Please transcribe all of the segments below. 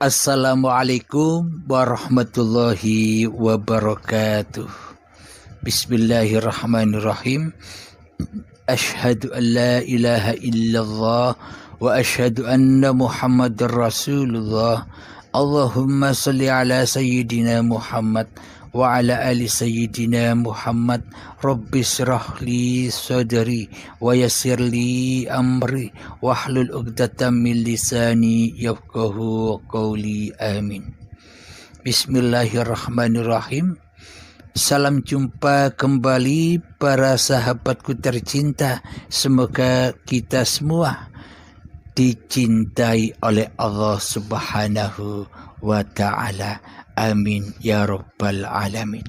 Assalamualaikum warahmatullahi wabarakatuh. Bismillahirrahmanirrahim. Ashhadu an la ilaha illallah wa ashhadu anna Muhammadar Rasulullah. Allahumma salli ala sayyidina Muhammad wa ala ali sayyidina Muhammad. Rabbi shrah li sadri wa yassir li amri wahlul 'uqdatam min lisani yafqahu qawli. Amin. Bismillahirrahmanirrahim. Salam jumpa kembali para sahabatku tercinta. Semoga kita semua dicintai oleh Allah Subhanahu wa ta'ala. Amin ya rabbal alamin.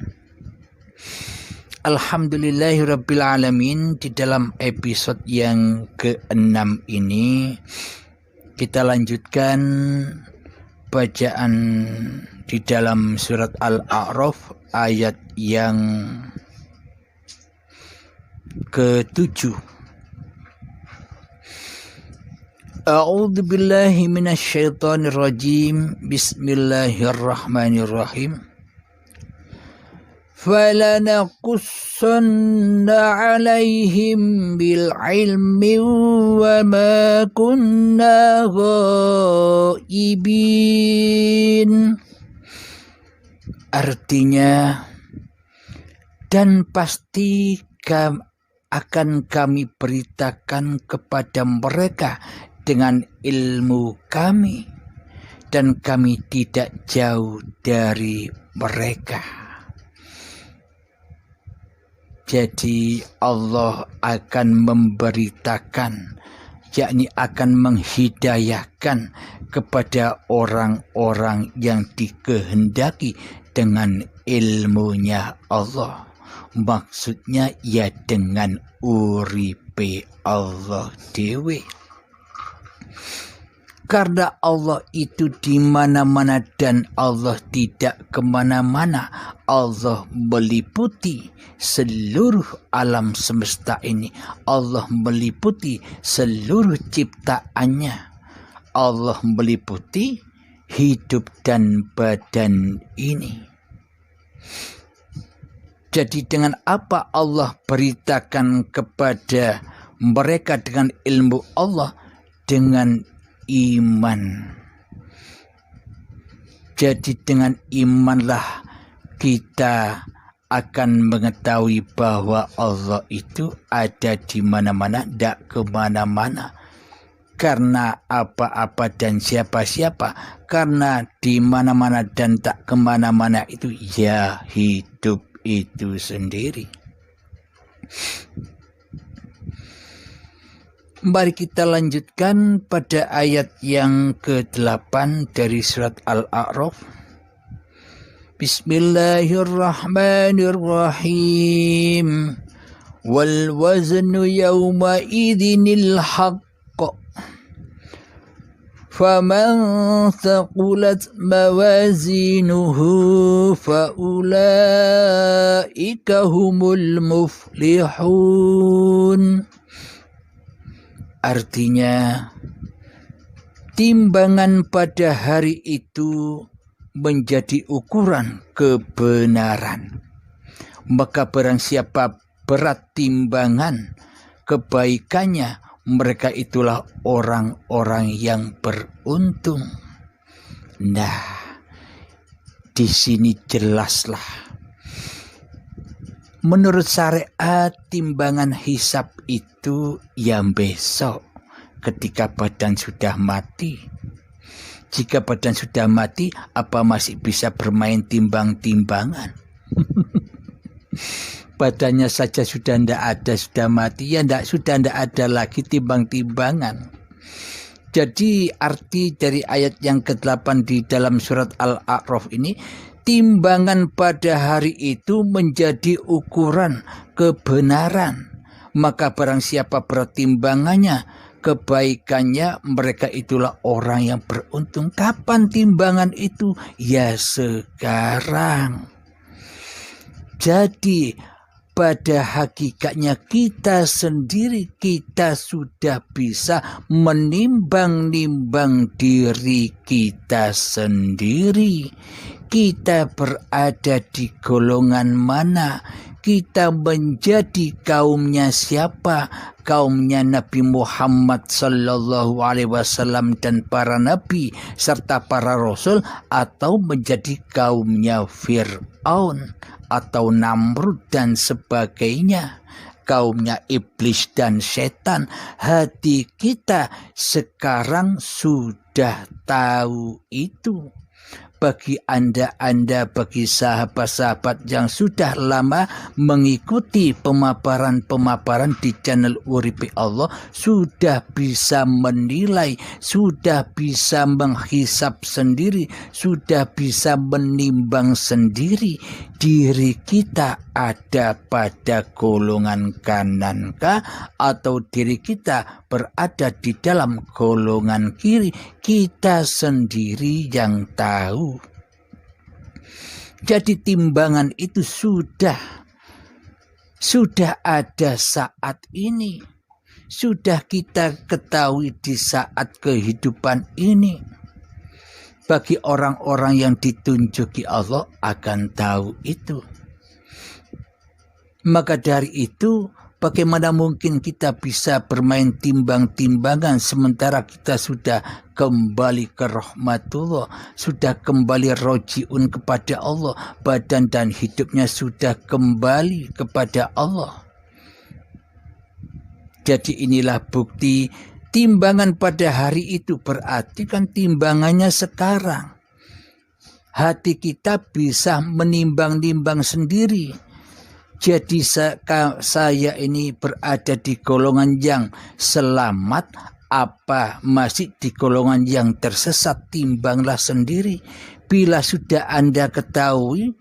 Alhamdulillahirabbil alamin. Di dalam episode yang ke-6 ini kita lanjutkan bacaan di dalam surat Al-A'raf ayat yang ke-7. A'udzu billahi minasyaitonir rajim. Bismillahirrahmanirrahim. Falanaqussanna 'alaihim bil 'ilmi wa ma kunna ghaibin. Artinya, dan pasti akan kami beritakan kepada mereka dengan ilmu kami, dan kami tidak jauh dari mereka. Jadi Allah akan memberitakan, yakni akan menghidayahkan kepada orang-orang yang dikehendaki dengan ilmunya Allah. Maksudnya ya dengan uripe Allah dewe. Karena Allah itu di mana-mana dan Allah tidak kemana-mana. Allah meliputi seluruh alam semesta ini. Allah meliputi seluruh ciptaannya. Allah meliputi hidup dan badan ini. Jadi dengan apa Allah beritakan kepada mereka dengan ilmu Allah? Dengan iman. Jadi dengan imanlah kita akan mengetahui bahwa Allah itu ada di mana-mana, tidak kemana-mana. Karena apa-apa dan siapa-siapa, karena di mana-mana dan tak kemana-mana itu ya hidup itu sendiri. Mari kita lanjutkan pada ayat yang ke-8 dari surat Al-A'raf. Bismillahirrahmanirrahim. Wal waznu yawma idhinil haqq. Faman thaqulat mawazinuhu faulaika humul muflihun. Artinya, timbangan pada hari itu menjadi ukuran kebenaran. Maka barang siapa berat timbangan kebaikannya, mereka itulah orang-orang yang beruntung. Nah, di sini jelaslah. Menurut syariat, timbangan hisab itu yang besok ketika badan sudah mati. Jika badan sudah mati, apa masih bisa bermain timbang-timbangan? Badannya saja sudah tidak ada, sudah mati, ya sudah tidak ada lagi timbang-timbangan. Jadi arti dari ayat yang ke-8 di dalam surat Al-A'raf ini, timbangan pada hari itu menjadi ukuran kebenaran. Maka barang siapa bertimbangannya, kebaikannya, mereka itulah orang yang beruntung. Kapan timbangan itu? Ya sekarang. Jadi pada hakikatnya kita sendiri, kita sudah bisa menimbang-nimbang diri kita sendiri. Kita berada di golongan mana? Kita menjadi kaumnya siapa? Kaumnya Nabi Muhammad sallallahu alaihi wasallam dan para nabi serta para rasul, atau menjadi kaumnya Fir'aun atau Namrud dan sebagainya, kaumnya iblis dan setan. Hati kita sekarang sudah tahu itu. Bagi Anda, bagi sahabat-sahabat yang sudah lama mengikuti pemaparan-pemaparan di channel Uripi Allah, sudah bisa menilai, sudah bisa menghisap sendiri, sudah bisa menimbang sendiri diri kita ada pada golongan kanankah atau diri kita berada di dalam golongan kiri. Kita sendiri yang tahu. Jadi timbangan itu sudah ada saat ini. Sudah kita ketahui di saat kehidupan ini. Bagi orang-orang yang ditunjuki Allah akan tahu itu. Maka dari itu, bagaimana mungkin kita bisa bermain timbang-timbangan sementara kita sudah kembali ke rahmatullah, sudah kembali rojiun kepada Allah, badan dan hidupnya sudah kembali kepada Allah. Jadi inilah bukti timbangan pada hari itu, berarti kan timbangannya sekarang. Hati kita bisa menimbang-nimbang sendiri. Jadi saya ini berada di golongan yang selamat apa masih di golongan yang tersesat? Timbanglah sendiri. Bila sudah Anda ketahui,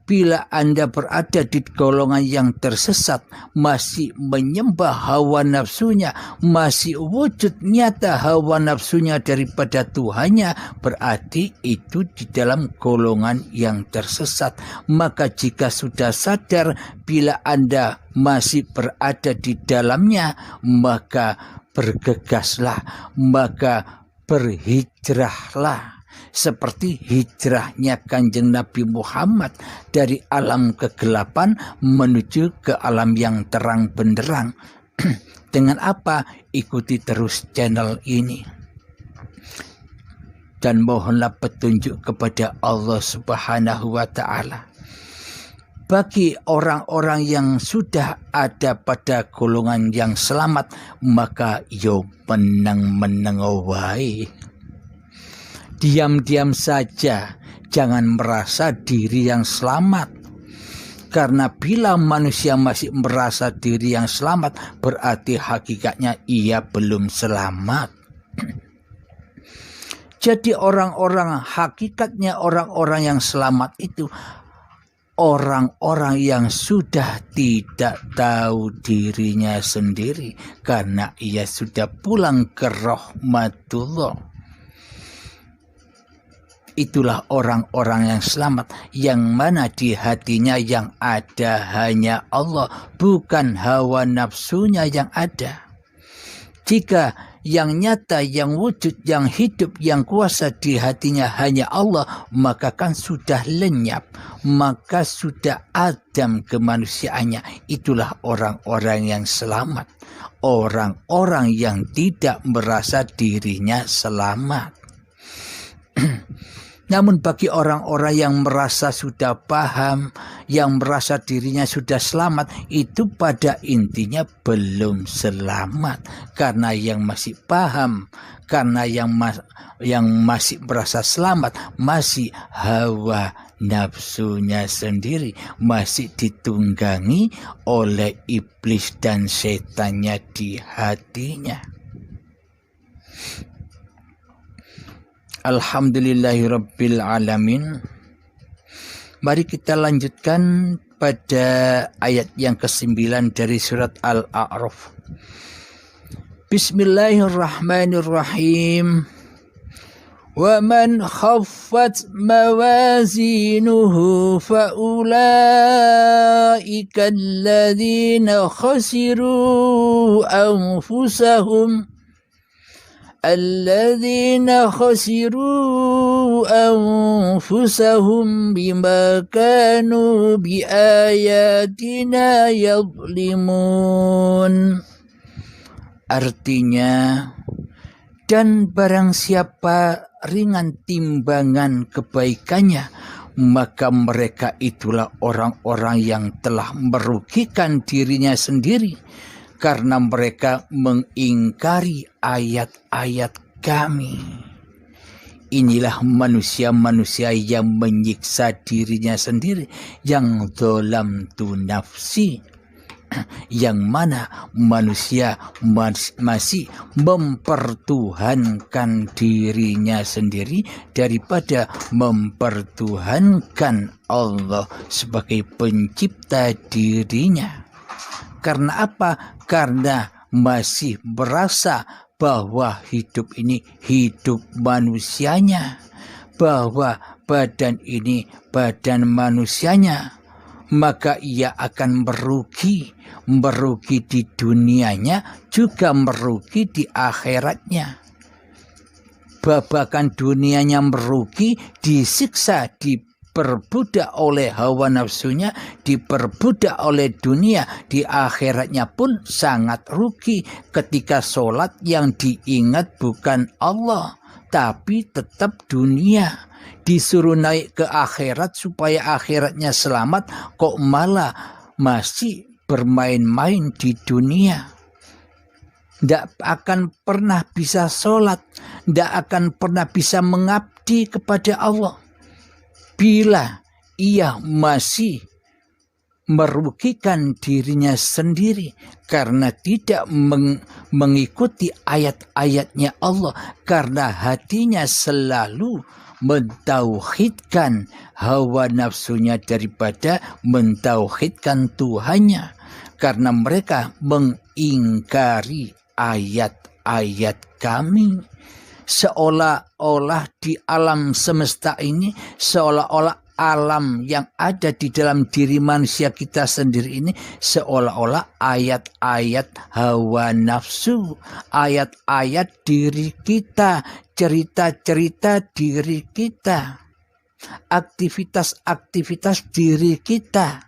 bila Anda berada di golongan yang tersesat, masih menyembah hawa nafsunya, masih wujud nyata hawa nafsunya daripada Tuhannya, berarti itu di dalam golongan yang tersesat. Maka jika sudah sadar bila Anda masih berada di dalamnya, maka bergegaslah, maka berhijrahlah. Seperti hijrahnya Kanjeng Nabi Muhammad dari alam kegelapan menuju ke alam yang terang benderang. Dengan apa? Ikuti terus channel ini. Dan mohonlah petunjuk kepada Allah Subhanahu wa Ta'ala. Bagi orang-orang yang sudah ada pada golongan yang selamat, maka yo menang-menang wae. Diam-diam saja, jangan merasa diri yang selamat. Karena bila manusia masih merasa diri yang selamat, berarti hakikatnya ia belum selamat. Jadi hakikatnya orang-orang yang selamat itu orang-orang yang sudah tidak tahu dirinya sendiri, karena ia sudah pulang ke rahmatullah. Itulah orang-orang yang selamat, yang mana di hatinya yang ada hanya Allah, bukan hawa nafsunya yang ada. Jika yang nyata, yang wujud, yang hidup, yang kuasa di hatinya hanya Allah, maka kan sudah lenyap, maka sudah adam kemanusiaannya. Itulah orang-orang yang selamat, orang-orang yang tidak merasa dirinya selamat. Namun bagi orang-orang yang merasa sudah paham, yang merasa dirinya sudah selamat, itu pada intinya belum selamat. Karena yang masih paham, karena yang masih merasa selamat, masih hawa nafsunya sendiri, masih ditunggangi oleh iblis dan setannya di hatinya. Alhamdulillahirabbil alamin. Mari kita lanjutkan pada ayat yang ke-9 dari surat Al-A'raf. Bismillahirrahmanirrahim. ومن خفت موازينه فأولئك الذين خسروا أنفسهم بما كانوا بآياتنا يظلمون. Artinya, dan barang siapa ringan timbangan kebaikannya, maka mereka itulah orang-orang yang telah merugikan dirinya sendiri, karena mereka mengingkari ayat-ayat kami. Inilah manusia-manusia yang menyiksa dirinya sendiri, yang zalam tu nafsi, yang mana manusia masih mempertuhankan dirinya sendiri daripada mempertuhankan Allah sebagai pencipta dirinya. Karena apa? Karena masih berasa bahwa hidup ini hidup manusianya, bahwa badan ini badan manusianya, maka ia akan merugi di dunianya, juga merugi di akhiratnya. Babakan dunianya merugi, disiksa, diperbudak oleh hawa nafsunya, diperbudak oleh dunia. Di akhiratnya pun sangat rugi ketika sholat yang diingat bukan Allah, tapi tetap dunia. Disuruh naik ke akhirat supaya akhiratnya selamat, kok malah masih bermain-main di dunia. Tidak akan pernah bisa sholat, tidak akan pernah bisa mengabdi kepada Allah bila ia masih merugikan dirinya sendiri karena tidak mengikuti ayat-ayatnya Allah, karena hatinya selalu mentauhidkan hawa nafsunya daripada mentauhidkan Tuhannya, karena mereka mengingkari ayat-ayat kami. Seolah-olah di alam semesta ini, seolah-olah alam yang ada di dalam diri manusia kita sendiri ini, seolah-olah ayat-ayat hawa nafsu, ayat-ayat diri kita, cerita-cerita diri kita, aktivitas-aktivitas diri kita,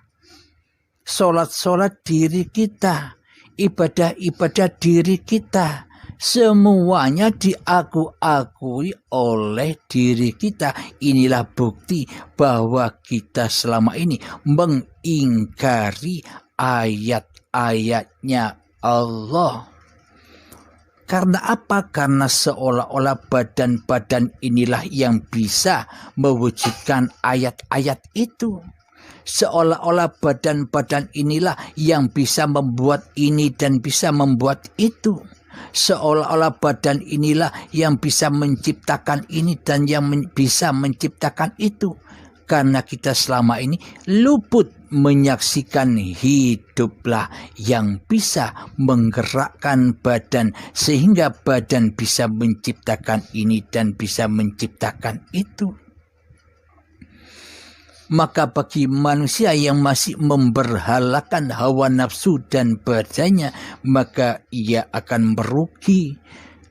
sholat-sholat diri kita, ibadah-ibadah diri kita, semuanya diakui oleh diri kita. Inilah bukti bahwa kita selama ini mengingkari ayat-ayatnya Allah. Karena apa? Karena seolah-olah badan-badan inilah yang bisa mewujudkan ayat-ayat itu. Seolah-olah badan-badan inilah yang bisa membuat ini dan bisa membuat itu. Seolah-olah badan inilah yang bisa menciptakan ini dan yang bisa menciptakan itu. Karena kita selama ini luput menyaksikan hiduplah yang bisa menggerakkan badan, sehingga badan bisa menciptakan ini dan bisa menciptakan itu. Maka bagi manusia yang masih memberhalakan hawa nafsu dan badannya, maka ia akan merugi,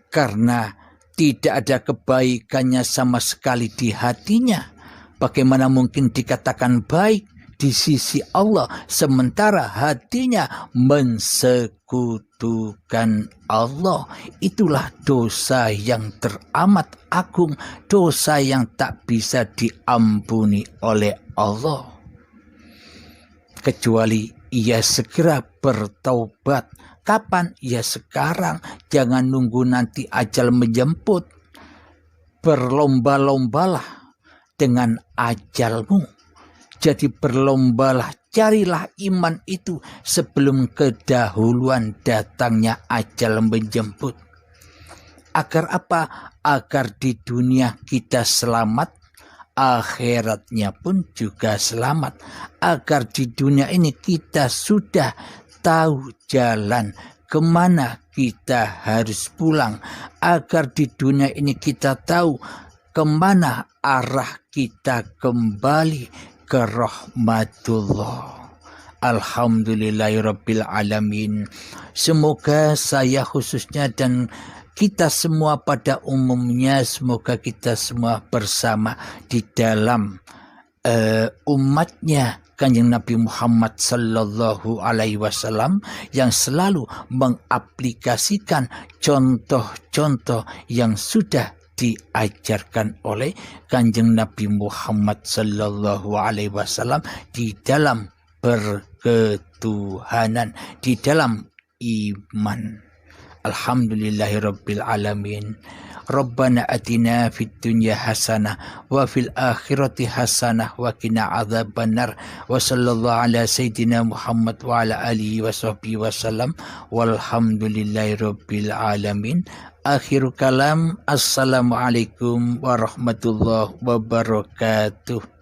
karena tidak ada kebaikannya sama sekali di hatinya. Bagaimana mungkin dikatakan baik di sisi Allah sementara hatinya mensekutukan Allah? Itulah dosa yang teramat agung, dosa yang tak bisa diampuni oleh Allah, kecuali ia segera bertaubat. Kapan? Ya sekarang, jangan nunggu nanti ajal menjemput. Berlomba-lombalah dengan ajalmu. Jadi berlombalah, carilah iman itu sebelum kedahuluan datangnya ajal menjemput. Agar apa? Agar di dunia kita selamat, akhiratnya pun juga selamat. Agar di dunia ini kita sudah tahu jalan kemana kita harus pulang. Agar di dunia ini kita tahu kemana arah kita kembali? Ke rahmatullah. Alhamdulillahirabbil alamin. Semoga saya khususnya dan kita semua pada umumnya, semoga kita semua bersama di dalam umatnya Kanjeng Nabi Muhammad sallallahu alaihi wasallam yang selalu mengaplikasikan contoh-contoh yang sudah diajarkan oleh Kanjeng Nabi Muhammad sallallahu alaihi wasallam di dalam berketuhanan, di dalam iman. Alhamdulillahirabbil alamin. Rabbana atina fid dunya hasanah wa fil akhirati hasanah wa qina adzabannar. Wa sallallahu ala sayyidina Muhammad wa ala alihi wa sahbihi wasallam. Walhamdulillahirabbil alamin. Akhir kalam, assalamualaikum warahmatullahi wabarakatuh.